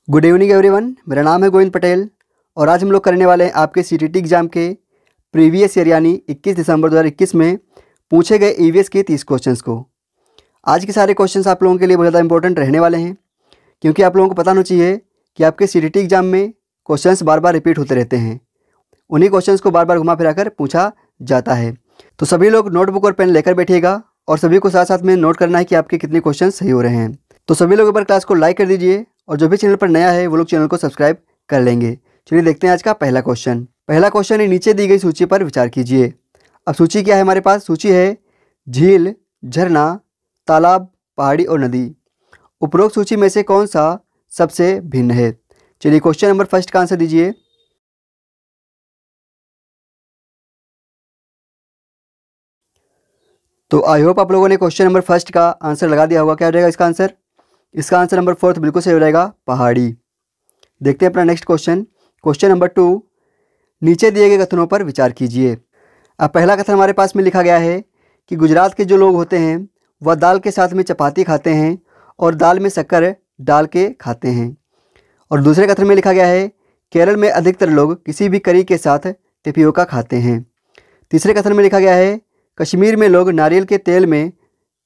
Good evening everyone, मेरा नाम है गोविंद पटेल और आज हम लोग करने वाले हैं आपके सीटीटी एग्ज़ाम के प्रीवियस ईयर यानी 21 दिसंबर 2021 में पूछे गए ईवीएस के 30 क्वेश्चंस को। आज के सारे क्वेश्चंस आप लोगों के लिए बहुत ज़्यादा इंपॉर्टेंट रहने वाले हैं, क्योंकि आप लोगों को पता होना चाहिए कि आपके सीटीटी एग्ज़ाम में क्वेश्चंस बार बार रिपीट होते रहते हैं। उन्हीं क्वेश्चंस को बार बार घुमा फिरा कर पूछा जाता है। तो सभी लोग नोटबुक और पेन लेकर बैठिएगा और सभी को साथ साथ में नोट करना है कि आपके कितने क्वेश्चन सही हो रहे हैं। तो सभी लोग एक बार क्लास को लाइक कर दीजिए और जो भी चैनल पर नया है वो लोग चैनल को सब्सक्राइब कर लेंगे। चलिए देखते हैं आज का पहला क्वेश्चन। पहला क्वेश्चन है, नीचे दी गई सूची पर विचार कीजिए। अब सूची क्या है हमारे पास? सूची है झील, झरना, तालाब, पहाड़ी और नदी। उपरोक्त सूची में से कौन सा सबसे भिन्न है? चलिए क्वेश्चन नंबर फर्स्ट का आंसर दीजिए। तो आई होप आप लोगों ने क्वेश्चन नंबर फर्स्ट का आंसर लगा दिया होगा। क्या हो जाएगा इसका आंसर? इसका आंसर नंबर फोर्थ बिल्कुल सही हो जाएगा, पहाड़ी। देखते हैं अपना नेक्स्ट क्वेश्चन। क्वेश्चन नंबर 2, नीचे दिए गए कथनों पर विचार कीजिए। अब पहला कथन हमारे पास में लिखा गया है कि गुजरात के जो लोग होते हैं वह दाल के साथ में चपाती खाते हैं और दाल में शक्कर डाल के खाते हैं। और दूसरे कथन में लिखा गया है केरल में अधिकतर लोग किसी भी करी के साथ टेपियोका खाते हैं। तीसरे कथन में लिखा गया है कश्मीर में लोग नारियल के तेल में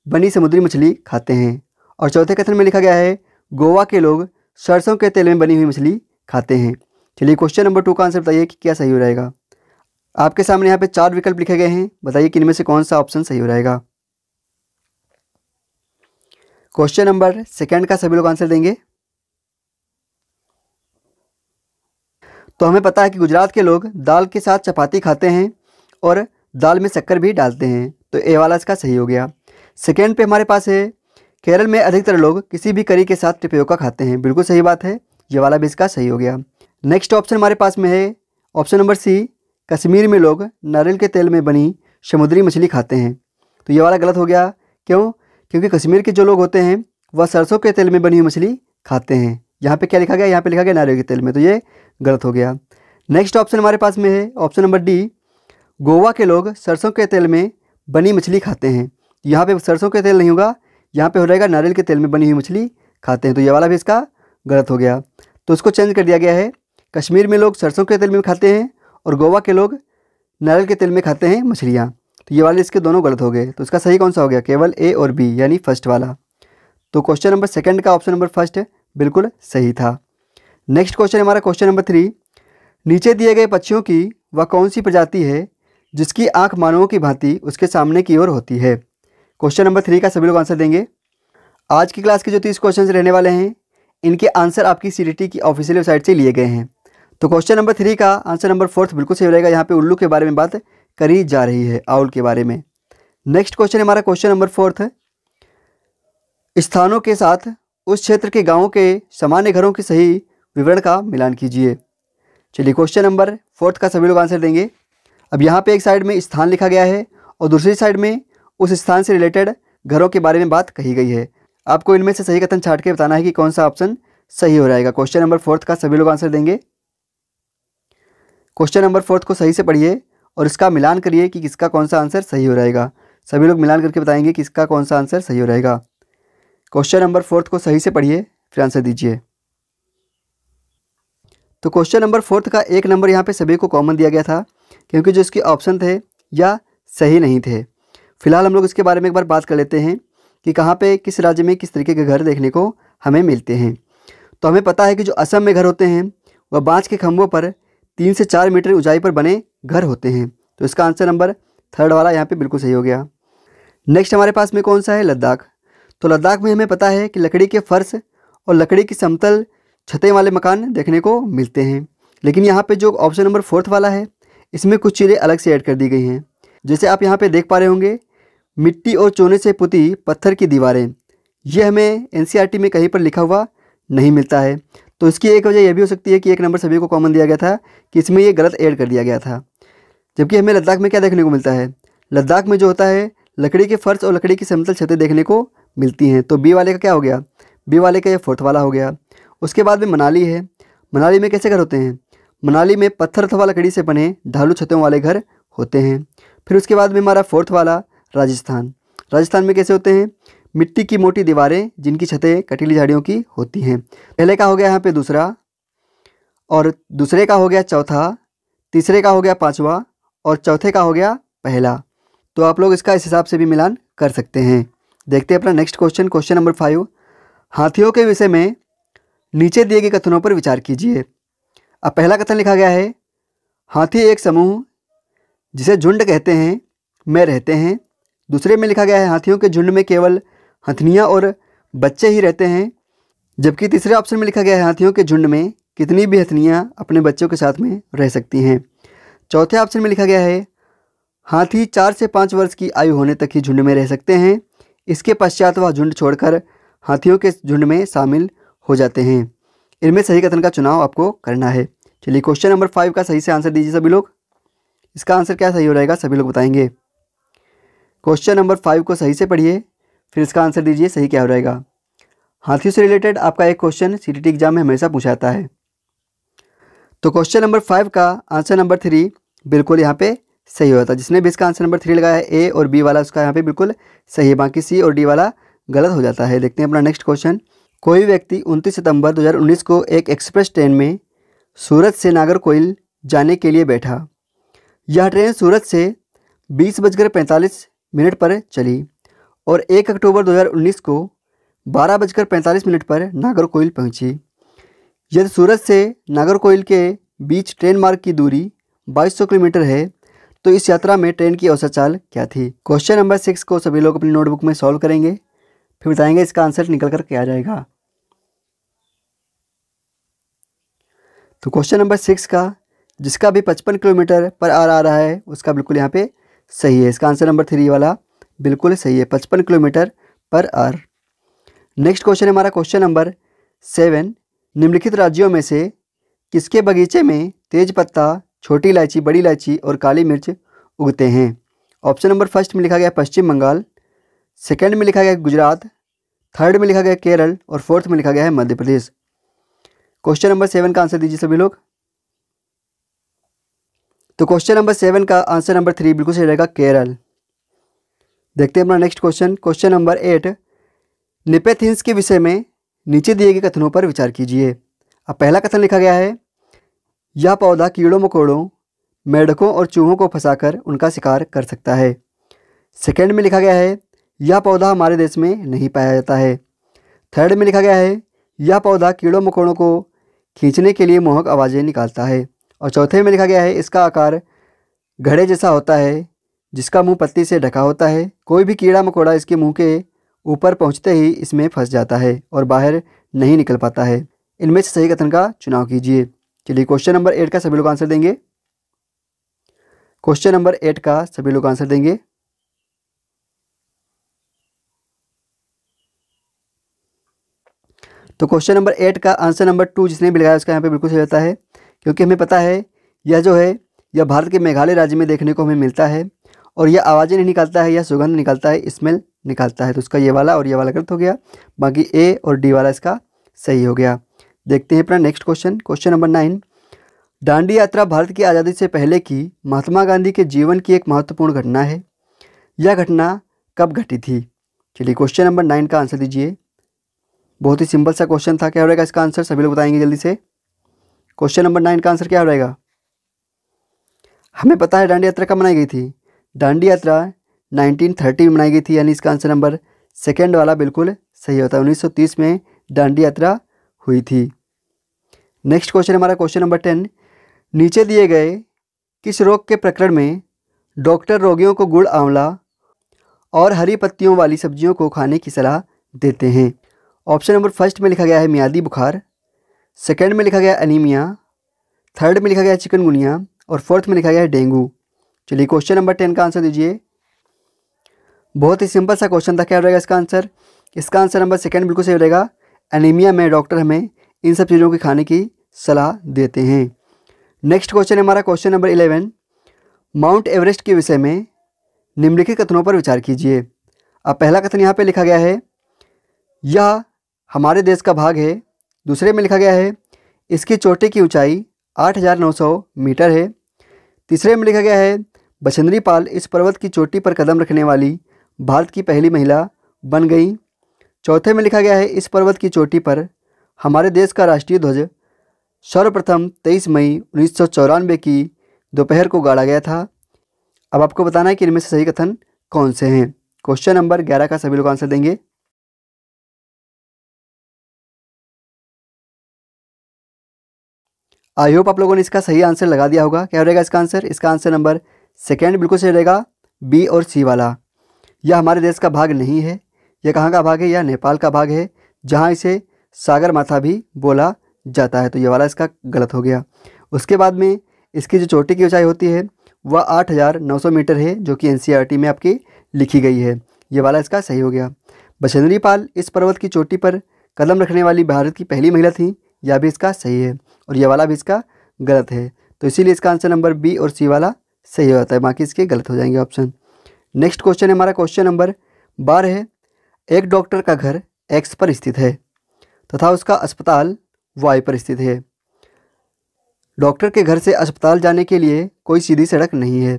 बनी समुद्री मछली खाते हैं। और चौथे कथन में लिखा गया है गोवा के लोग सरसों के तेल में बनी हुई मछली खाते हैं। चलिए क्वेश्चन नंबर 2 का आंसर बताइए कि क्या सही हो रहेगा। आपके सामने यहाँ पे 4 विकल्प लिखे गए हैं, बताइए कि इनमें से कौन सा ऑप्शन सही हो रहेगा। क्वेश्चन नंबर सेकंड का सभी लोग आंसर देंगे। तो हमें पता है कि गुजरात के लोग दाल के साथ चपाती खाते हैं और दाल में शक्कर भी डालते हैं, तो ए वाला इसका सही हो गया। सेकेंड पे हमारे पास है केरल में अधिकतर लोग किसी भी करी के साथ टेपियोका खाते हैं। बिल्कुल सही बात है, ये वाला भी इसका सही हो गया। नेक्स्ट ऑप्शन हमारे पास में है ऑप्शन नंबर सी, कश्मीर में लोग नारियल के तेल में बनी समुद्री मछली खाते हैं। तो ये वाला गलत हो गया। क्यों? क्योंकि कश्मीर के जो लोग होते हैं वह सरसों के तेल में बनी हुई मछली खाते हैं। यहाँ पे क्या लिखा गया? यहाँ पे लिखा गया नारियल के तेल में, तो ये गलत हो गया। नेक्स्ट ऑप्शन हमारे पास में है ऑप्शन नंबर डी, गोवा के लोग सरसों के तेल में बनी मछली खाते हैं। यहाँ पे सरसों के तेल नहीं होगा, यहाँ पे हो जाएगा नारियल के तेल में बनी हुई मछली खाते हैं, तो ये वाला भी इसका गलत हो गया। तो इसको चेंज कर दिया गया है, कश्मीर में लोग सरसों के तेल में खाते हैं और गोवा के लोग नारियल के तेल में खाते हैं मछलियाँ। तो ये वाले इसके दोनों गलत हो गए। तो इसका सही कौन सा हो गया? केवल ए और बी यानी फर्स्ट वाला। तो क्वेश्चन नंबर सेकंड का ऑप्शन नंबर फर्स्ट बिल्कुल सही था। नेक्स्ट क्वेश्चन हमारा क्वेश्चन नंबर 3, नीचे दिए गए पक्षियों की वह कौन सी प्रजाति है जिसकी आंख मानवों की भांति उसके सामने की ओर होती है? क्वेश्चन नंबर 3 का सभी लोग आंसर देंगे। आज की क्लास के जो 30 क्वेश्चन रहने वाले हैं इनके आंसर आपकी सीटीटी की ऑफिशियल वेबसाइट से लिए गए हैं। तो क्वेश्चन नंबर 3 का आंसर नंबर 4 बिल्कुल सही रहेगा। यहाँ पे उल्लू के बारे में बात करी जा रही है, आउल के बारे में। नेक्स्ट क्वेश्चन हमारा क्वेश्चन नंबर 4, स्थानों के साथ उस क्षेत्र के गाँवों के सामान्य घरों के सही विवरण का मिलान कीजिए। चलिए क्वेश्चन नंबर 4 का सभी लोग आंसर देंगे। अब यहाँ पे एक साइड में स्थान लिखा गया है और दूसरी साइड में उस स्थान से रिलेटेड घरों के बारे में बात कही गई है। आपको इनमें से सही कथन छांट के बताना है कि कौन सा ऑप्शन सही हो जाएगा। क्वेश्चन नंबर 4 का सभी लोग आंसर देंगे। क्वेश्चन नंबर 4 को सही से पढ़िए और इसका मिलान करिए कि किसका कौन सा आंसर सही हो रहेगा। सभी लोग मिलान करके बताएंगे कि इसका कौन सा आंसर सही हो रहेगा। क्वेश्चन नंबर 4 को सही से पढ़िए फिर आंसर दीजिए। तो क्वेश्चन नंबर 4 का 1 नंबर यहाँ पे सभी को कॉमन दिया गया था, क्योंकि जो इसके ऑप्शन थे या सही नहीं थे। फिलहाल हम लोग इसके बारे में एक बार बात कर लेते हैं कि कहाँ पे किस राज्य में किस तरीके के घर देखने को हमें मिलते हैं। तो हमें पता है कि जो असम में घर होते हैं वह बाँस के खंभों पर 3 से 4 मीटर ऊंचाई पर बने घर होते हैं। तो इसका आंसर नंबर 3 वाला यहाँ पे बिल्कुल सही हो गया। नेक्स्ट हमारे पास में कौन सा है? लद्दाख। तो लद्दाख में हमें पता है कि लकड़ी के फर्श और लकड़ी की समतल छतें वाले मकान देखने को मिलते हैं। लेकिन यहाँ पे जो ऑप्शन नंबर 4 वाला है इसमें कुछ चीज़ें अलग से ऐड कर दी गई हैं। जैसे आप यहाँ पे देख पा रहे होंगे, मिट्टी और चूने से पुती पत्थर की दीवारें, ये हमें एनसीईआरटी में कहीं पर लिखा हुआ नहीं मिलता है। तो इसकी एक वजह यह भी हो सकती है कि 1 नंबर सभी को कॉमन दिया गया था कि इसमें ये गलत ऐड कर दिया गया था। जबकि हमें लद्दाख में क्या देखने को मिलता है? लद्दाख में जो होता है लकड़ी के फर्श और लकड़ी की समतल छतें देखने को मिलती हैं। तो बी वाले का क्या हो गया? बी वाले का ये 4 वाला हो गया। उसके बाद में मनाली है। मनाली में कैसे घर होते हैं? मनाली में पत्थर अथवा लकड़ी से बने ढालू छतों वाले घर होते हैं। फिर उसके बाद में हमारा 4 वाला राजस्थान। राजस्थान में कैसे होते हैं? मिट्टी की मोटी दीवारें जिनकी छतें कटीली झाड़ियों की होती हैं। पहले का हो गया यहाँ पे दूसरा, और दूसरे का हो गया चौथा, तीसरे का हो गया पांचवा, और चौथे का हो गया पहला। तो आप लोग इसका इस हिसाब से भी मिलान कर सकते हैं। देखते हैं अपना नेक्स्ट क्वेश्चन, क्वेश्चन नंबर 5। हाथियों के विषय में नीचे दिए गए कथनों पर विचार कीजिए। अब पहला कथन लिखा गया है, हाथी एक समूह जिसे झुंड कहते हैं में रहते हैं। दूसरे में लिखा गया है, हाथियों के झुंड में केवल हथनियाँ और बच्चे ही रहते हैं। जबकि तीसरे ऑप्शन में लिखा गया है, हाथियों के झुंड में कितनी भी हथनियाँ अपने बच्चों के साथ में रह सकती हैं। चौथे ऑप्शन में लिखा गया है, हाथी 4 से 5 वर्ष की आयु होने तक ही झुंड में रह सकते हैं। इसके पश्चात वह झुंड छोड़कर हाथियों के झुंड में शामिल हो जाते हैं। इनमें सही कथन का चुनाव आपको करना है। चलिए क्वेश्चन नंबर 5 का सही से आंसर दीजिए सभी लोग। इसका आंसर क्या सही हो रहेगा सभी लोग बताएंगे। क्वेश्चन नंबर 5 को सही से पढ़िए, फिर इसका आंसर दीजिए सही क्या हो रहेगा। हाथियों से रिलेटेड आपका एक क्वेश्चन सीटीटी एग्जाम में हमेशा पूछा जाता है। तो क्वेश्चन नंबर 5 का आंसर नंबर 3 बिल्कुल यहाँ पे सही होता है। जिसने भी इसका आंसर नंबर 3 लगाया है, ए और बी वाला, उसका यहाँ पे बिल्कुल सही है, बाकी सी और डी वाला गलत हो जाता है। देखते हैं अपना नेक्स्ट क्वेश्चन। कोई व्यक्ति 29 सितंबर 2019 को एक एक्सप्रेस ट्रेन में सूरत से नागरकोइल जाने के लिए बैठा। यह ट्रेन सूरत से 20:45 पर चली और 1 अक्टूबर 2019 को 12:45 पर नागरकोइल पहुंची। यदि सूरत से नागरकोइल के बीच ट्रेन मार्ग की दूरी 2200 किलोमीटर है, तो इस यात्रा में ट्रेन की औसत चाल क्या थी। क्वेश्चन नंबर 6 को सभी लोग अपनी नोटबुक में सॉल्व करेंगे, फिर बताएंगे इसका आंसर निकल कर क्या आ जाएगा। तो क्वेश्चन नंबर 6 का, जिसका भी 55 किलोमीटर पर आवर आ रहा है, उसका बिल्कुल यहाँ पे सही है। इसका आंसर नंबर 3 वाला बिल्कुल सही है, 55 kilometre per hour. Next question है हमारा क्वेश्चन नंबर 7। निम्नलिखित राज्यों में से किसके बगीचे में तेज पत्ता, छोटी इलायची, बड़ी इलायची और काली मिर्च उगते हैं। ऑप्शन नंबर 1 में लिखा गया पश्चिम बंगाल, सेकंड में लिखा गया गुजरात, थर्ड में लिखा गया केरल और फोर्थ में लिखा गया है मध्य प्रदेश। क्वेश्चन नंबर 7 का आंसर दीजिए सभी लोग। तो क्वेश्चन नंबर 7 का आंसर नंबर 3 बिल्कुल सही रहेगा, केरल। देखते हैं अपना नेक्स्ट क्वेश्चन, क्वेश्चन नंबर 8। नेपेथिन्स के विषय में नीचे दिए गए कथनों पर विचार कीजिए। अब पहला कथन लिखा गया है, यह पौधा कीड़ों मकोड़ों, मेंढकों और चूहों को फंसाकर उनका शिकार कर सकता है। सेकंड में लिखा गया है, यह पौधा हमारे देश में नहीं पाया जाता है। थर्ड में लिखा गया है, यह पौधा कीड़ों मकोड़ों को खींचने के लिए मोहक आवाज़ें निकालता है। और चौथे में लिखा गया है, इसका आकार घड़े जैसा होता है जिसका मुंह पत्ती से ढका होता है। कोई भी कीड़ा मकोड़ा इसके मुंह के ऊपर पहुंचते ही इसमें फंस जाता है और बाहर नहीं निकल पाता है। इनमें से सही कथन का चुनाव कीजिए। चलिए क्वेश्चन नंबर 8 का सभी लोग आंसर देंगे। क्वेश्चन नंबर 8 का सभी लोग आंसर देंगे। तो क्वेश्चन नंबर 8 का आंसर नंबर 2 जिसने भी लगाया उसका यहाँ पे बिल्कुल सही होता है, क्योंकि हमें पता है यह जो है यह भारत के मेघालय राज्य में देखने को हमें मिलता है और यह आवाज़ें नहीं निकालता है, यह सुगंध निकालता है, स्मेल निकालता है। तो उसका ये वाला और ये वाला गलत हो गया, बाकी ए और डी वाला इसका सही हो गया। देखते हैं अपना next question, question number 9। Dandi यात्रा भारत की आज़ादी से पहले की महात्मा गांधी के जीवन की एक महत्वपूर्ण घटना है। यह घटना कब घटी थी। चलिए क्वेश्चन नंबर 9 का आंसर दीजिए। बहुत ही सिंपल सा क्वेश्चन था, क्या हो रहेगा इसका आंसर सभी लोग बताएंगे जल्दी से। क्वेश्चन नंबर 9 का आंसर क्या हो रहेगा। हमें पता है दांडी यात्रा कब मनाई गई थी। दांडी यात्रा 1930 में मनाई गई थी, यानी इसका आंसर नंबर 2 वाला बिल्कुल सही होता है। 1930 में दांडी यात्रा हुई थी। नेक्स्ट क्वेश्चन हमारा क्वेश्चन नंबर 10। नीचे दिए गए किस रोग के प्रकरण में डॉक्टर रोगियों को गुड़, आंवला और हरी पत्तियों वाली सब्जियों को खाने की सलाह देते हैं। ऑप्शन नंबर 1 में लिखा गया है मियादी बुखार, सेकंड में लिखा गया एनीमिया, थर्ड में लिखा गया चिकनगुनिया और फोर्थ में लिखा गया है डेंगू। चलिए क्वेश्चन नंबर 10 का आंसर दीजिए। बहुत ही सिंपल सा क्वेश्चन था, क्या रहेगा इसका आंसर। इसका आंसर नंबर 2 बिल्कुल सही रहेगा। एनीमिया में डॉक्टर हमें इन सब चीज़ों की खाने की सलाह देते हैं। नेक्स्ट क्वेश्चन है हमारा क्वेश्चन नंबर 11। माउंट एवरेस्ट के विषय में निम्नलिखित कथनों पर विचार कीजिए। अब पहला कथन यहाँ पे लिखा गया है, यह हमारे देश का भाग है। दूसरे में लिखा गया है, इसकी चोटी की ऊंचाई 8,900 मीटर है। तीसरे में लिखा गया है, बछेंद्री पाल इस पर्वत की चोटी पर कदम रखने वाली भारत की पहली महिला बन गई। चौथे में लिखा गया है इस पर्वत की चोटी पर हमारे देश का राष्ट्रीय ध्वज सर्वप्रथम 23 मई 1994 की दोपहर को गाड़ा गया था। अब आपको बताना है कि इनमें से सही कथन कौन से हैं। क्वेश्चन नंबर 11 का सभी लोग आंसर देंगे। आई होप आप लोगों ने इसका सही आंसर लगा दिया होगा। क्या रहेगा इसका आंसर? इसका आंसर नंबर सेकेंड बिल्कुल सही रहेगा, बी और सी वाला। यह हमारे देश का भाग नहीं है। यह कहाँ का भाग है? यह नेपाल का भाग है, जहाँ इसे सागर माथा भी बोला जाता है। तो ये वाला इसका गलत हो गया। उसके बाद में इसकी जो चोटी की ऊंचाई होती है वह 8,900 मीटर है, जो कि एनसीईआरटी में आपकी लिखी गई है। ये वाला इसका सही हो गया। बछेंद्री पाल इस पर्वत की चोटी पर कदम रखने वाली भारत की पहली महिला थी। यह भी इसका सही है और यह वाला भी इसका गलत है। तो इसीलिए इसका आंसर नंबर बी और सी वाला सही हो जाता है, बाकी इसके गलत हो जाएंगे ऑप्शन। नेक्स्ट क्वेश्चन है हमारा क्वेश्चन नंबर 12 है। एक डॉक्टर का घर एक्स पर स्थित है तथा उसका अस्पताल वाई पर स्थित है। डॉक्टर के घर से अस्पताल जाने के लिए कोई सीधी सड़क नहीं है,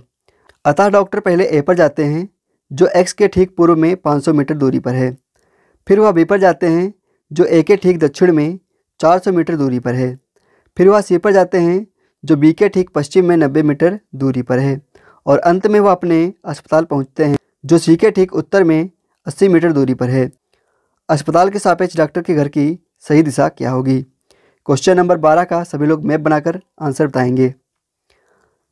अतः डॉक्टर पहले ए पर जाते हैं जो एक्स के ठीक पूर्व में 500 मीटर दूरी पर है। फिर वह बी पर जाते हैं जो ए के ठीक दक्षिण में 400 मीटर दूरी पर है। फिर वह सी पर जाते हैं जो बी के ठीक पश्चिम में 90 मीटर दूरी पर है। और अंत में वह अपने अस्पताल पहुंचते हैं जो सी के ठीक उत्तर में 80 मीटर दूरी पर है। अस्पताल के सापेक्ष डॉक्टर के घर की सही दिशा क्या होगी? क्वेश्चन नंबर 12 का सभी लोग मैप बनाकर आंसर बताएंगे।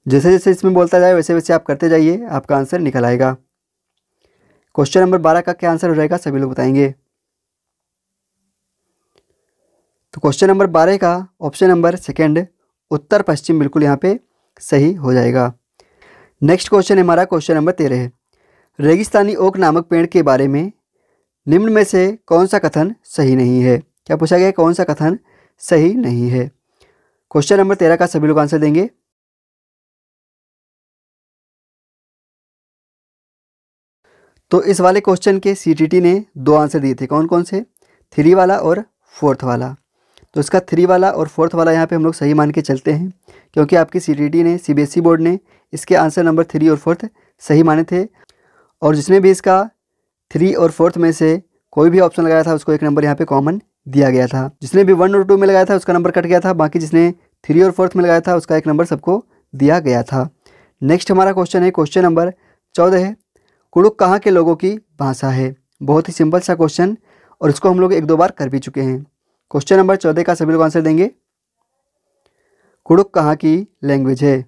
जैसे जैसे इसमें बोलता जाए वैसे वैसे आप करते जाइए, आपका आंसर निकल आएगा। क्वेश्चन नंबर 12 का क्या आंसर हो जाएगा सभी लोग बताएंगे। तो क्वेश्चन नंबर 12 का ऑप्शन नंबर सेकंड उत्तर पश्चिम बिल्कुल यहाँ पे सही हो जाएगा। नेक्स्ट क्वेश्चन हमारा क्वेश्चन नंबर 13 है। रेगिस्तानी ओक नामक पेड़ के बारे में निम्न में से कौन सा कथन सही नहीं है? क्या पूछा गया है? कौन सा कथन सही नहीं है? क्वेश्चन नंबर 13 का सभी लोग आंसर देंगे। तो इस वाले क्वेश्चन के सीटीटी ने 2 आंसर दिए थे। कौन कौन से? 3 वाला और 4th वाला। तो इसका 3 वाला और 4th वाला यहाँ पे हम लोग सही मान के चलते हैं, क्योंकि आपकी सीटीटी ने सीबीएसई बोर्ड ने इसके आंसर नंबर 3 और 4th सही माने थे। और जिसने भी इसका 3 और 4th में से कोई भी ऑप्शन लगाया था उसको 1 नंबर यहाँ पे कॉमन दिया गया था। जिसने भी 1 और 2 में लगाया था उसका नंबर कट गया था, बाकी जिसने 3 और 4th में लगाया था उसका 1 नंबर सबको दिया गया था। नेक्स्ट हमारा क्वेश्चन है क्वेश्चन नंबर 14 है। कुड़ुक कहाँ के लोगों की भाषा है? बहुत ही सिंपल सा क्वेश्चन और इसको हम लोग 1-2 बार कर भी चुके हैं। क्वेश्चन नंबर 14 का सभी लोग आंसर देंगे। कुड़ुक कहाँ की लैंग्वेज है?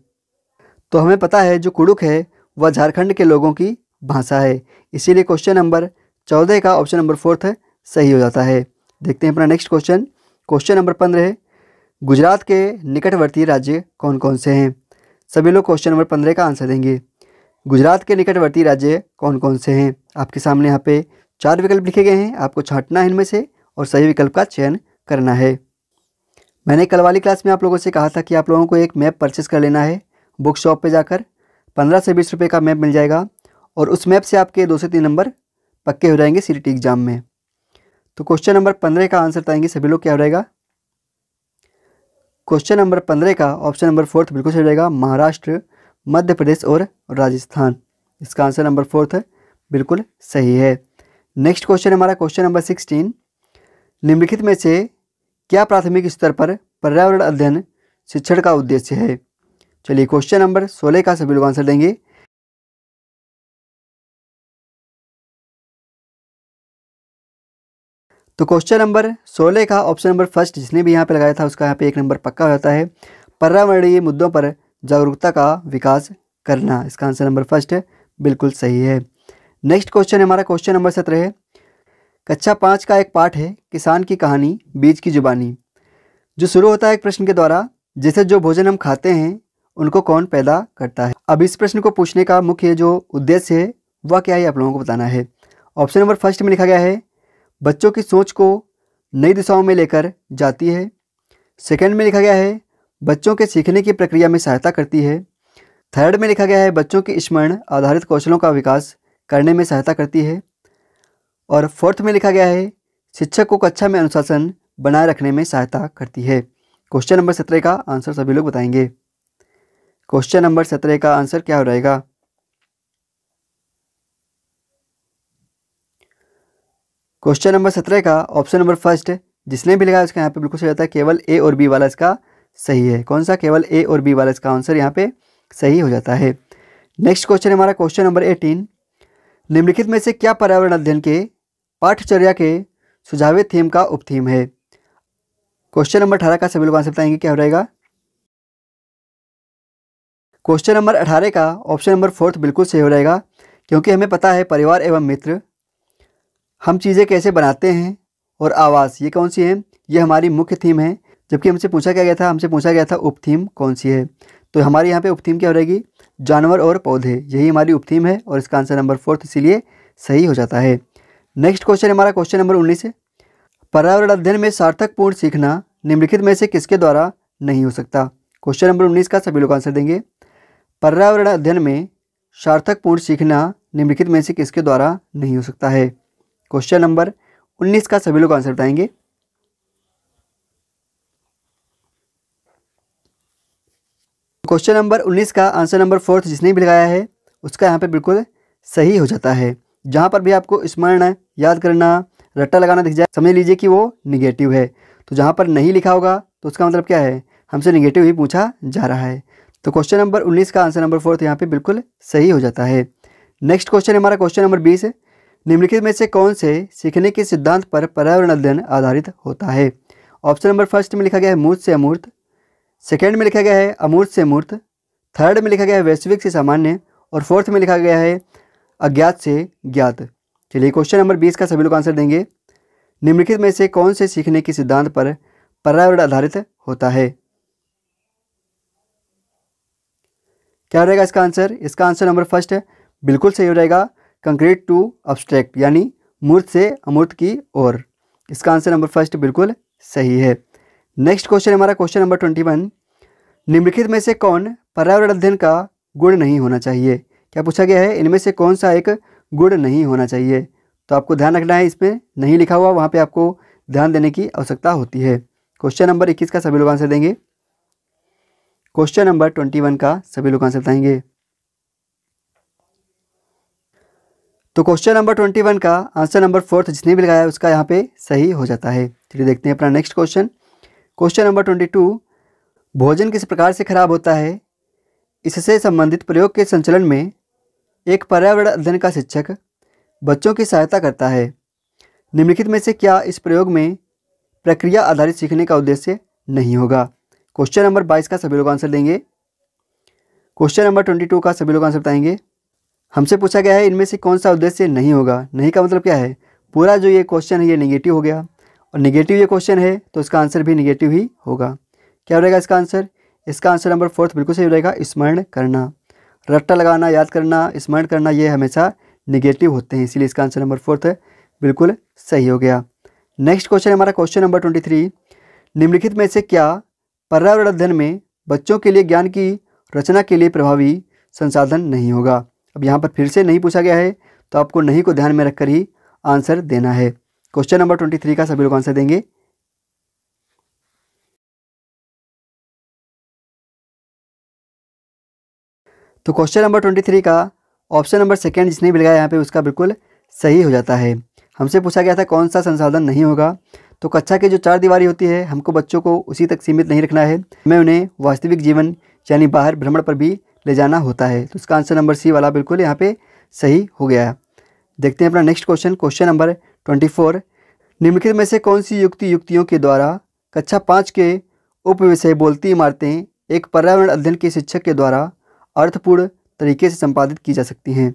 तो हमें पता है जो कुड़ुक है वह झारखंड के लोगों की भाषा है, इसीलिए क्वेश्चन नंबर 14 का ऑप्शन नंबर 4th सही हो जाता है। देखते हैं अपना नेक्स्ट क्वेश्चन। क्वेश्चन नंबर 15 है। गुजरात के निकटवर्ती राज्य कौन कौन से हैं? सभी लोग क्वेश्चन नंबर 15 का आंसर देंगे। गुजरात के निकटवर्ती राज्य कौन कौन से हैं? आपके सामने यहाँ पे 4 विकल्प लिखे गए हैं, आपको छांटना है इनमें से और सही विकल्प का चयन करना है। मैंने कल वाली क्लास में आप लोगों से कहा था कि आप लोगों को एक मैप परचेस कर लेना है बुक शॉप पे जाकर। 15 से 20 रुपये का मैप मिल जाएगा और उस मैप से आपके 2 से 3 नंबर पक्के हो जाएंगे सीटीटी एग्जाम में। तो क्वेश्चन नंबर 15 का आंसर बताएंगे सभी लोग, क्या हो जाएगा? क्वेश्चन नंबर 15 का ऑप्शन नंबर 4th बिल्कुल सही रहेगा, महाराष्ट्र, मध्य प्रदेश और राजस्थान। इसका आंसर नंबर 4th बिल्कुल सही है। नेक्स्ट क्वेश्चन हमारा क्वेश्चन नंबर 16। निम्नलिखित में से क्या प्राथमिक स्तर पर पर्यावरण अध्ययन शिक्षण का उद्देश्य है? चलिए क्वेश्चन नंबर 16 का सभी लोग आंसर देंगे। तो क्वेश्चन नंबर 16 का ऑप्शन नंबर फर्स्ट जिसने भी यहाँ पे लगाया था उसका यहाँ पे 1 नंबर पक्का हो जाता है। पर्यावरणीय मुद्दों पर जागरूकता का विकास करना, इसका आंसर नंबर फर्स्ट बिल्कुल सही है। नेक्स्ट क्वेश्चन हमारा क्वेश्चन नंबर 17 है। कक्षा 5 का एक पाठ है किसान की कहानी बीज की जुबानी, जो शुरू होता है एक प्रश्न के द्वारा, जैसे जो भोजन हम खाते हैं उनको कौन पैदा करता है। अब इस प्रश्न को पूछने का मुख्य जो उद्देश्य है वह क्या है आप लोगों को बताना है। ऑप्शन नंबर फर्स्ट में लिखा गया है बच्चों की सोच को नई दिशाओं में लेकर जाती है। सेकंड में लिखा गया है बच्चों के सीखने की प्रक्रिया में सहायता करती है। थर्ड में लिखा गया है बच्चों की स्मरण आधारित कौशलों का विकास करने में सहायता करती है। और फोर्थ में लिखा गया है शिक्षक को कक्षा में अनुशासन बनाए रखने में सहायता करती है। क्वेश्चन नंबर 17 का आंसर सभी लोग बताएंगे। क्वेश्चन नंबर 17 का आंसर क्या हो रहेगा? क्वेश्चन नंबर 17 का ऑप्शन नंबर फर्स्ट जिसने भी लिखा है उसका यहाँ पे बिल्कुल सही होता है। केवल ए और बी वाला इसका सही है। कौन सा? केवल ए और बी वाला इसका आंसर यहाँ पे सही हो जाता है। नेक्स्ट क्वेश्चन हमारा क्वेश्चन नंबर 18, निम्नलिखित में से क्या पर्यावरण अध्ययन के पाठ्यचर्या के सुझावे थीम का उपथीम है? क्वेश्चन नंबर 18 का सभी लोग आंसर बताएंगे क्या हो रहेगा। क्वेश्चन नंबर 18 का ऑप्शन नंबर फोर्थ बिल्कुल सही हो रहेगा, क्योंकि हमें पता है परिवार एवं मित्र, हम चीज़ें कैसे बनाते हैं और आवास, ये कौन सी है? ये हमारी मुख्य थीम है। जबकि हमसे पूछा क्या गया था? हमसे पूछा गया था उपथीम कौन सी है। तो हमारी यहाँ पे उपथीम क्या हो रहेगी? जानवर और पौधे, यही हमारी उपथीम है और इसका आंसर नंबर फोर्थ इसीलिए सही हो जाता है। नेक्स्ट क्वेश्चन हमारा क्वेश्चन नंबर 19 है, पर्यावरण अध्ययन में सार्थकपूर्ण सीखना निम्नलिखित में से किसके द्वारा नहीं हो सकता? क्वेश्चन नंबर 19 का सभी लोग आंसर देंगे। पर्यावरण अध्ययन में सार्थकपूर्ण सीखना निम्नलिखित में से किसके द्वारा नहीं हो सकता है? क्वेश्चन नंबर 19 का सभी लोग आंसर बताएंगे। क्वेश्चन नंबर 19 का आंसर नंबर फोर्थ जिसने भी लगाया है उसका यहाँ पे बिल्कुल सही हो जाता है। जहाँ पर भी आपको स्मरण, याद करना, रट्टा लगाना दिख जाए, समझ लीजिए कि वो निगेटिव है। तो जहाँ पर नहीं लिखा होगा तो उसका मतलब क्या है? हमसे निगेटिव ही पूछा जा रहा है। तो क्वेश्चन नंबर 19 का आंसर नंबर फोर्थ यहाँ पे बिल्कुल सही हो जाता है। नेक्स्ट क्वेश्चन हमारा क्वेश्चन नंबर 20 है, निम्नलिखित में से कौन से सीखने के सिद्धांत पर पर्यावरण अध्ययन आधारित होता है? ऑप्शन नंबर फर्स्ट में लिखा गया है मूर्त से अमूर्त, सेकेंड में लिखा गया है अमूर्त से मूर्त, थर्ड में लिखा गया है वैश्विक से सामान्य और फोर्थ में लिखा गया है अज्ञात से ज्ञात। चलिए क्वेश्चन नंबर 20 का सभी लोग आंसर देंगे। निम्नलिखित में से कौन से सीखने के सिद्धांत पर पर्यावरण आधारित होता है? क्या रहेगा इसका आंसर? इसका आंसर नंबर फर्स्ट है, बिल्कुल सही हो जाएगा, कंक्रीट टू अब्स्ट्रैक्ट, यानी मूर्त से अमूर्त की ओर। इसका आंसर नंबर फर्स्ट बिल्कुल सही है। नेक्स्ट क्वेश्चन हमारा क्वेश्चन नंबर 21, निम्नलिखित में से कौन पर्यावरण अध्ययन का गुण नहीं होना चाहिए? क्या पूछा गया है? इनमें से कौन सा एक गुण नहीं होना चाहिए? तो आपको ध्यान रखना है, इसमें नहीं लिखा हुआ वहाँ पे आपको ध्यान देने की आवश्यकता होती है। क्वेश्चन नंबर 21 का सभी लोग आंसर देंगे। क्वेश्चन नंबर 21 का सभी लोग आंसर बताएंगे। तो क्वेश्चन नंबर 21 का आंसर नंबर फोर्थ जिसने भी लगाया है उसका यहाँ पे सही हो जाता है। चलिए देखते हैं अपना नेक्स्ट क्वेश्चन। क्वेश्चन नंबर 22, भोजन किस प्रकार से खराब होता है, इससे संबंधित प्रयोग के संचालन में एक पर्यावरण अध्ययन का शिक्षक बच्चों की सहायता करता है। निम्नलिखित में से क्या इस प्रयोग में प्रक्रिया आधारित सीखने का उद्देश्य नहीं होगा? क्वेश्चन नंबर 22 का सभी लोग आंसर देंगे। क्वेश्चन नंबर 22 का सभी लोग आंसर बताएंगे। हमसे पूछा गया है इनमें से कौन सा उद्देश्य नहीं होगा। नहीं का मतलब क्या है? पूरा जो ये क्वेश्चन है ये निगेटिव हो गया, और निगेटिव ये क्वेश्चन है तो इसका आंसर भी निगेटिव ही होगा। क्या रहेगा इसका आंसर? इसका आंसर नंबर फोर्थ बिल्कुल सही रहेगा, स्मरण करना, रट्टा लगाना, याद करना, स्मरण करना, ये हमेशा निगेटिव होते हैं, इसीलिए इसका आंसर नंबर फोर्थ बिल्कुल सही हो गया। नेक्स्ट क्वेश्चन हमारा क्वेश्चन नंबर 23, निम्नलिखित में से क्या पर्यावरण अध्ययन में बच्चों के लिए ज्ञान की रचना के लिए प्रभावी संसाधन नहीं होगा? अब यहाँ पर फिर से नहीं पूछा गया है तो आपको नहीं को ध्यान में रखकर ही आंसर देना है। क्वेश्चन नंबर 23 का सभी लोग आंसर देंगे। तो क्वेश्चन नंबर 23 का ऑप्शन नंबर सेकेंड जिसने भी लगाया यहाँ पे उसका बिल्कुल सही हो जाता है। हमसे पूछा गया था कौन सा संसाधन नहीं होगा, तो कक्षा की जो 4 दीवारी होती है हमको बच्चों को उसी तक सीमित नहीं रखना है, हमें उन्हें वास्तविक जीवन यानी बाहर भ्रमण पर भी ले जाना होता है। तो इसका आंसर नंबर सी वाला बिल्कुल यहाँ पे सही हो गया। देखते हैं अपना नेक्स्ट क्वेश्चन। क्वेश्चन नंबर 24, निम्नलिखित में से कौन सी युक्तियों के द्वारा कक्षा 5 के उप विषय बोलती इमारतें एक पर्यावरण अध्ययन के शिक्षक के द्वारा अर्थपूर्ण तरीके से संपादित की जा सकती हैं?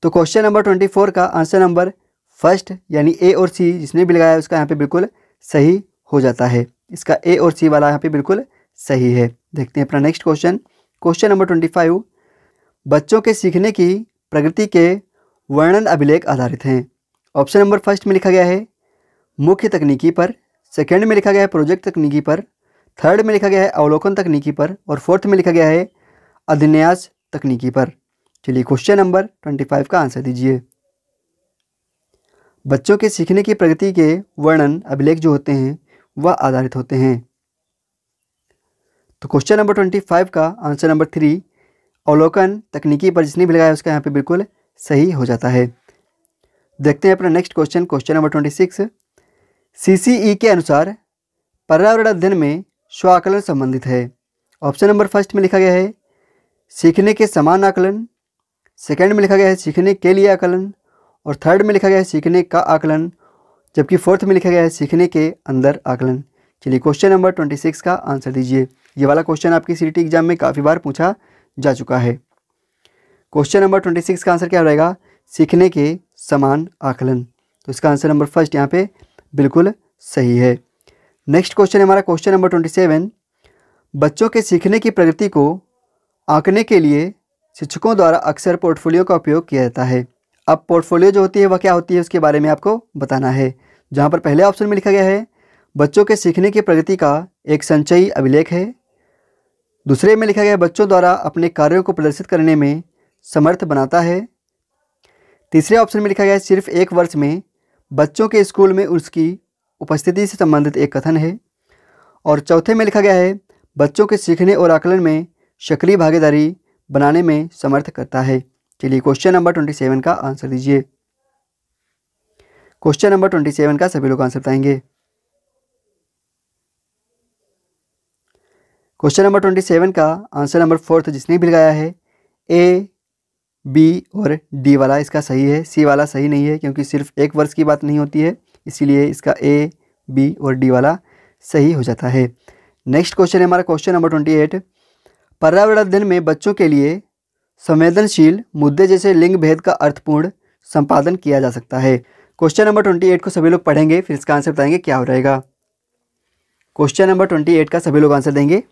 तो क्वेश्चन नंबर 24 का आंसर नंबर फर्स्ट यानी ए और सी जिसने भी लगाया उसका यहाँ पे बिल्कुल सही हो जाता है। इसका ए और सी वाला यहाँ पे बिल्कुल सही है। देखते हैं अपना नेक्स्ट क्वेश्चन। क्वेश्चन नंबर 25, बच्चों के सीखने की प्रगति के वर्णन अभिलेख आधारित हैं। ऑप्शन नंबर फर्स्ट में लिखा गया है मुख्य तकनीकी पर, सेकेंड में लिखा गया है प्रोजेक्ट तकनीकी पर, थर्ड में लिखा गया है अवलोकन तकनीकी पर और फोर्थ में लिखा गया है अभिन्यास तकनीकी पर। चलिए क्वेश्चन नंबर 25 का आंसर दीजिए। बच्चों के सीखने की प्रगति के वर्णन अभिलेख जो होते हैं वह आधारित होते हैं। तो क्वेश्चन नंबर 25 का आंसर नंबर 3 अवलोकन तकनीकी पर जिसने भी लगाया उसका यहाँ पे बिल्कुल सही हो जाता है। देखते हैं अपना next question, question number 26। CCE के अनुसार पर्यावरण अध्ययन में स्व आकलन संबंधित है। ऑप्शन नंबर फर्स्ट में लिखा गया है सीखने के समान आकलन, सेकंड में लिखा गया है सीखने के लिए आकलन, और थर्ड में लिखा गया है सीखने का आकलन, जबकि फोर्थ में लिखा गया है सीखने के अंदर आकलन। चलिए क्वेश्चन नंबर 26 का आंसर दीजिए। ये वाला क्वेश्चन आपकी CET एग्जाम में काफ़ी बार पूछा जा चुका है। क्वेश्चन नंबर 26 का आंसर क्या रहेगा? सीखने के समान आकलन। तो इसका आंसर नंबर फर्स्ट यहाँ पे बिल्कुल सही है। नेक्स्ट क्वेश्चन है हमारा क्वेश्चन नंबर 27। बच्चों के सीखने की प्रगति को आंकने के लिए शिक्षकों द्वारा अक्सर पोर्टफोलियो का उपयोग किया जाता है। अब पोर्टफोलियो जो होती है वह क्या होती है उसके बारे में आपको बताना है। जहाँ पर पहले ऑप्शन में लिखा गया है बच्चों के सीखने की प्रगति का एक संचयी अभिलेख है। दूसरे में लिखा गया है बच्चों द्वारा अपने कार्यों को प्रदर्शित करने में समर्थ बनाता है। तीसरे ऑप्शन में लिखा गया है सिर्फ एक वर्ष में बच्चों के स्कूल में उसकी उपस्थिति से संबंधित एक कथन है। और चौथे में लिखा गया है बच्चों के सीखने और आकलन में सक्रिय भागीदारी बनाने में समर्थ करता है। चलिए क्वेश्चन नंबर 27 का आंसर दीजिए। क्वेश्चन नंबर 27 का सभी लोग आंसर बताएंगे। क्वेश्चन नंबर 27 का आंसर नंबर फोर्थ जिसने भी लगाया है A, B और D वाला इसका सही है। C वाला सही नहीं है क्योंकि सिर्फ एक वर्ष की बात नहीं होती है, इसीलिए इसका A, B और D वाला सही हो जाता है। नेक्स्ट क्वेश्चन है हमारा क्वेश्चन नंबर 28। पर्यावरण अध्ययन में बच्चों के लिए संवेदनशील मुद्दे जैसे लिंग भेद का अर्थपूर्ण संपादन किया जा सकता है। क्वेश्चन नंबर 28 को सभी लोग पढ़ेंगे, फिर इसका आंसर बताएंगे क्या हो रहेगा। क्वेश्चन नंबर 28 का सभी लोग आंसर देंगे।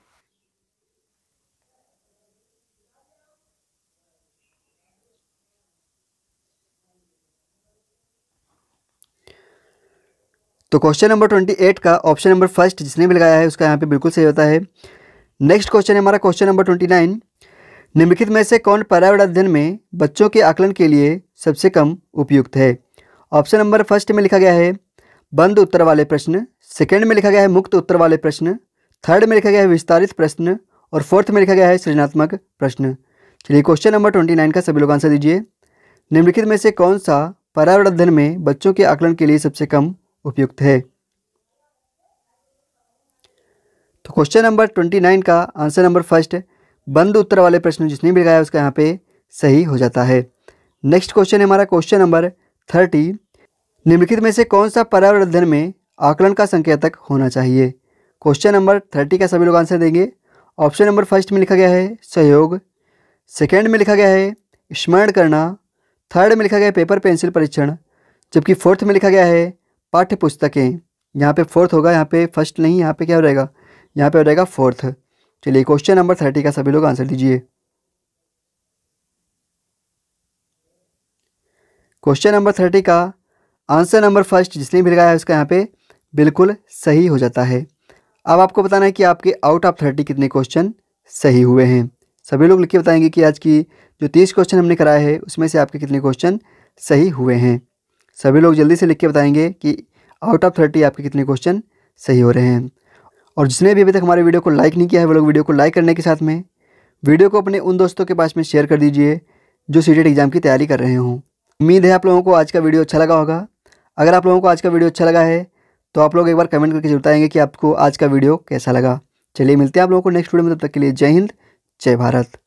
तो क्वेश्चन नंबर 28 का ऑप्शन नंबर फर्स्ट जिसने भी लगाया है उसका यहाँ पे बिल्कुल सही होता है। नेक्स्ट क्वेश्चन है हमारा क्वेश्चन नंबर 29। निम्नलिखित में से कौन पर्यावरण अध्ययन में बच्चों के आकलन के लिए सबसे कम उपयुक्त है? ऑप्शन नंबर फर्स्ट में लिखा गया है बंद उत्तर वाले प्रश्न, सेकंड में लिखा गया है मुक्त उत्तर वाले प्रश्न, थर्ड में लिखा गया है विस्तारित प्रश्न, और फोर्थ में लिखा गया है सृजनात्मक प्रश्न। चलिए क्वेश्चन नंबर 29 का सभी लोग आंसर दीजिए। निम्नलिखित में से कौन सा पर्यावरण अध्ययन में बच्चों के आकलन के लिए सबसे कम उपयुक्त है? तो क्वेश्चन नंबर 29 का आंसर नंबर फर्स्ट बंद उत्तर वाले प्रश्न जिसने भी लगाया उसका यहाँ पे सही हो जाता है। नेक्स्ट क्वेश्चन है हमारा क्वेश्चन नंबर 30। निम्नलिखित में से कौन सा पर्यावरण अध्ययन में आकलन का संकेतक होना चाहिए? क्वेश्चन नंबर 30 का सभी लोग आंसर देंगे। ऑप्शन नंबर फर्स्ट में लिखा गया है सहयोग, सेकेंड में लिखा गया है स्मरण करना, थर्ड में लिखा गया है पेपर पेंसिल परीक्षण, जबकि फोर्थ में लिखा गया है पाठ्य पुस्तकें। यहाँ पे फोर्थ होगा, यहाँ पे फर्स्ट नहीं, यहाँ पे क्या हो रहेगा? यहाँ पे हो रहेगा फोर्थ। चलिए क्वेश्चन नंबर 30 का सभी लोग आंसर दीजिए। क्वेश्चन नंबर 30 का आंसर नंबर फर्स्ट जिसने भी लगाया है उसका यहाँ पे बिल्कुल सही हो जाता है। अब आपको बताना है कि आपके आउट ऑफ 30 कितने क्वेश्चन सही हुए हैं। सभी लोग लिख के बताएंगे कि आज की जो 30 क्वेश्चन हमने कराए हैं उसमें से आपके कितने क्वेश्चन सही हुए हैं। सभी लोग जल्दी से लिख के बताएंगे कि आउट ऑफ 30 आपके कितने क्वेश्चन सही हो रहे हैं। और जिसने भी अभी तक हमारे वीडियो को लाइक नहीं किया है वो लोग वीडियो को लाइक करने के साथ में वीडियो को अपने उन दोस्तों के पास में शेयर कर दीजिए जो CET एग्जाम की तैयारी कर रहे हों। उम्मीद है आप लोगों को आज का वीडियो अच्छा लगा होगा। अगर आप लोगों को आज का वीडियो अच्छा लगा है तो आप लोग एक बार कमेंट करके जरूर बताएंगे कि आपको आज का वीडियो कैसा लगा। चलिए मिलते हैं आप लोगों को नेक्स्ट वीडियो में, तब तक के लिए जय हिंद, जय भारत।